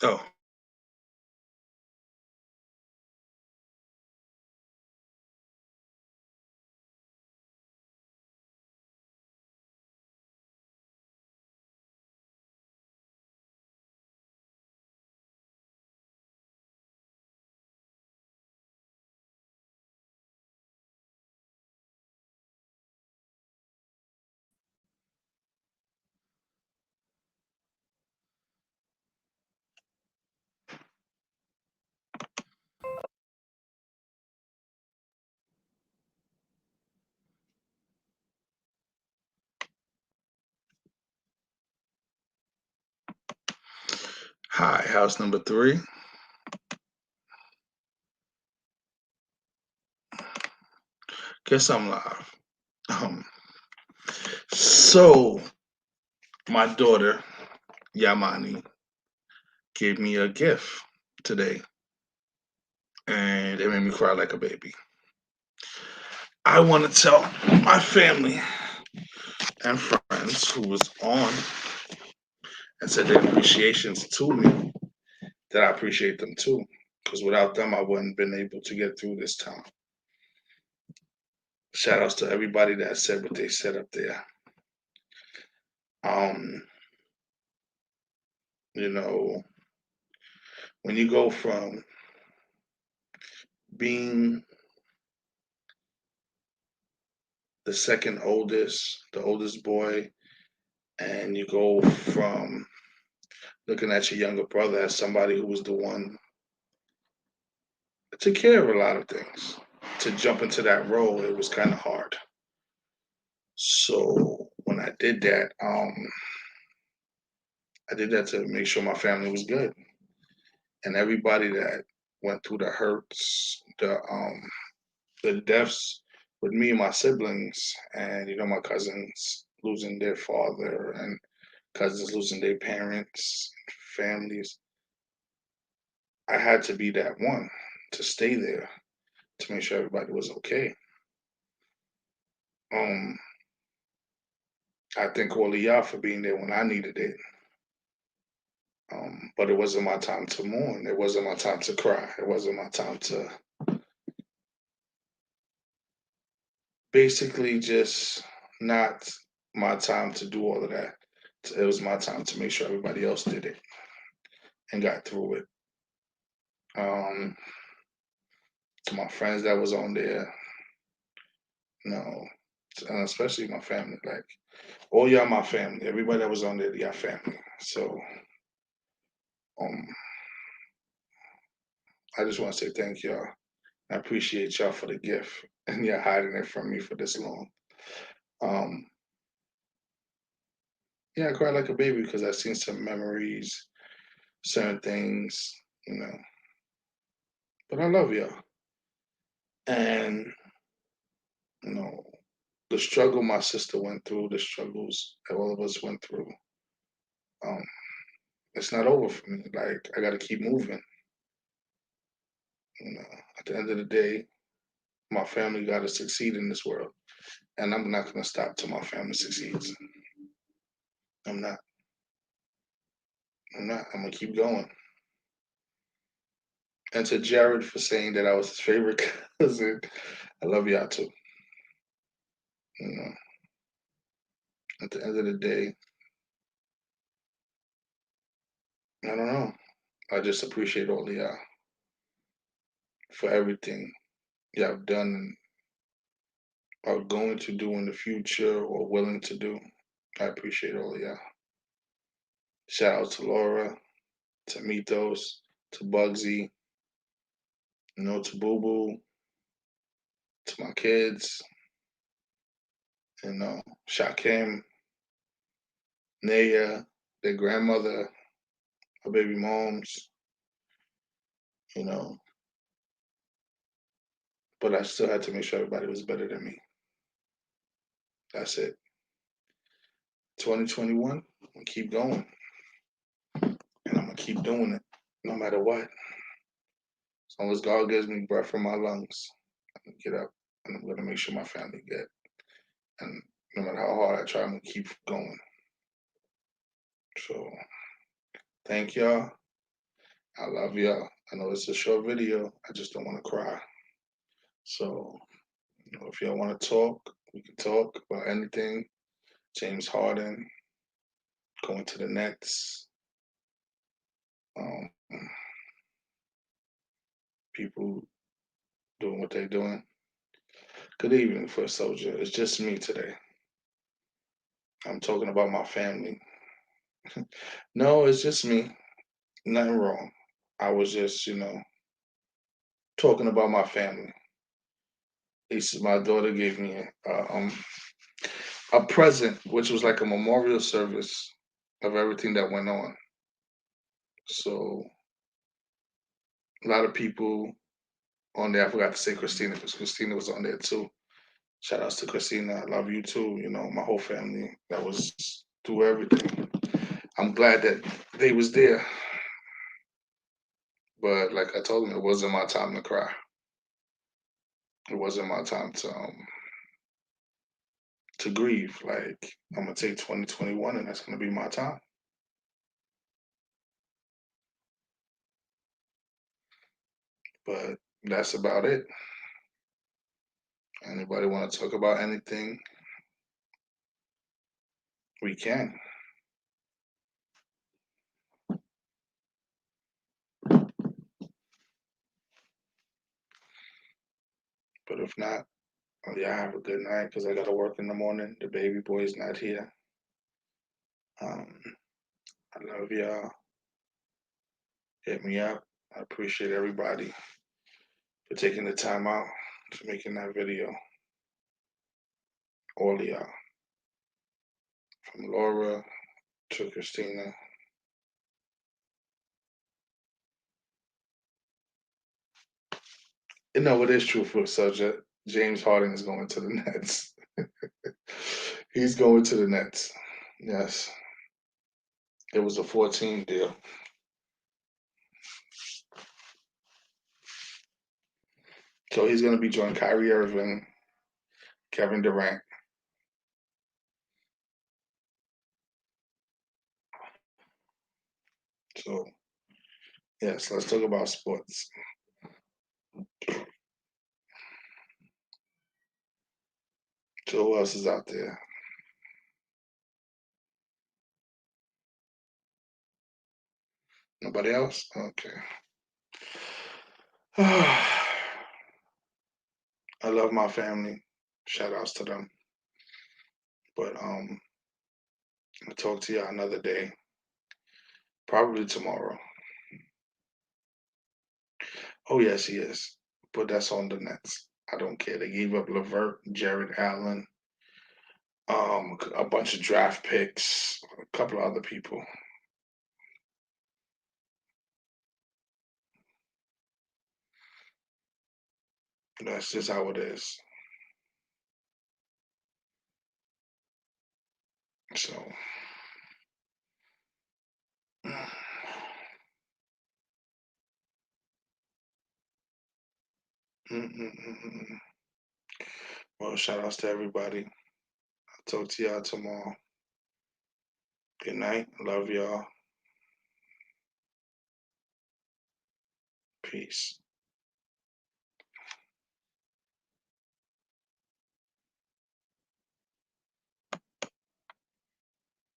Oh, hi, house number three. Guess I'm live. Um, so my daughter Yamani gave me a gift today, and it made me cry like a baby. I want to tell my family and friends who was on and said their appreciations to me that I appreciate them too, because without them, I wouldn't been able to get through this time. Shout outs to everybody that said what they said up there. Um, you know, when you go from being the oldest boy, and you go from looking at your younger brother as somebody who was the one that took care of a lot of things. To jump into that role, it was kind of hard. So when I did that to make sure my family was good, and everybody that went through the hurts, the deaths with me and my siblings, and my cousins losing their father, and cousins losing their parents, families. I had to be that one to stay there to make sure everybody was okay. Um, I thank all of y'all for being there when I needed it. But it wasn't my time to mourn. It wasn't my time to cry. It wasn't my time to basically just not my time to do all of that. It was my time to make sure everybody else did it and got through it. Um, to my friends that was on there, no, and especially my family. Like all y'all, my family. Everybody that was on there, y'all family. So um, I just want to say thank y'all. I appreciate y'all for the gift and y'all hiding it from me for this long. Um, yeah, I cried like a baby because I seen some memories, certain things, you know. But I love y'all, and you know the struggle my sister went through, the struggles that all of us went through. Um, it's not over for me. Like I got to keep moving. You know, at the end of the day, my family got to succeed in this world, and I'm not gonna stop till my family succeeds. I'm not. I'm not. I'm gonna keep going. And to Jared for saying that I was his favorite cousin, I love y'all too. You know, at the end of the day, I don't know. I just appreciate all of y'all for everything y'all have done and are going to do in the future or willing to do. I appreciate all of y'all. Shout out to Laura, to Mitos, to Bugsy, to Boo Boo, to my kids, Shakim, Naya, their grandmother, her baby moms, you know, but I still had to make sure everybody was better than me. That's it. 2021, I'm gonna keep going and I'm gonna keep doing it no matter what. As long as God gives me breath in my lungs, I'm gonna get up and I'm gonna make sure my family get. And no matter how hard I try, I'm gonna keep going. So thank y'all. I love y'all. I know it's a short video. I just don't want to cry. So, if y'all want to talk, we can talk about anything. James Harden going to the Nets. Um, people doing what they're doing. Good evening, First Soldier. It's just me today. I'm talking about my family. No, it's just me. Nothing wrong. I was just, talking about my family. My daughter gave me a present, which was like a memorial service of everything that went on. So a lot of people on there. I forgot to say Christina because Christina was on there too. Shout outs to Christina. I love you too. My whole family that was through everything. I'm glad that they was there. But like I told them, it wasn't my time to cry. It wasn't my time to grieve. Like I'm gonna take 2021, and that's gonna be my time. But that's about it. Anybody want to talk about anything? We can. But if not, yeah, have a good night because I gotta work in the morning. The baby boy is not here. Um, I love y'all. Hit me up. I appreciate everybody for taking the time out to making that video. All of y'all, from Laura to Christina. It is true for the subject. James Harden is going to the Nets. He's going to the Nets. Yes. It was a 14 deal. So he's going to be joining Kyrie Irving, Kevin Durant. So, yes, let's talk about sports. So, who else is out there? Nobody else? Okay. I love my family. Shout outs to them. But I'll talk to y'all another day. Probably tomorrow. Oh yes, he is. But that's on the Nets. I don't care. They gave up Levert, Jared Allen, a bunch of draft picks, a couple of other people. That's just how it is. So mm-mm-mm-mm. Well, shout outs to everybody. I'll talk to y'all tomorrow. Good night. Love y'all. Peace.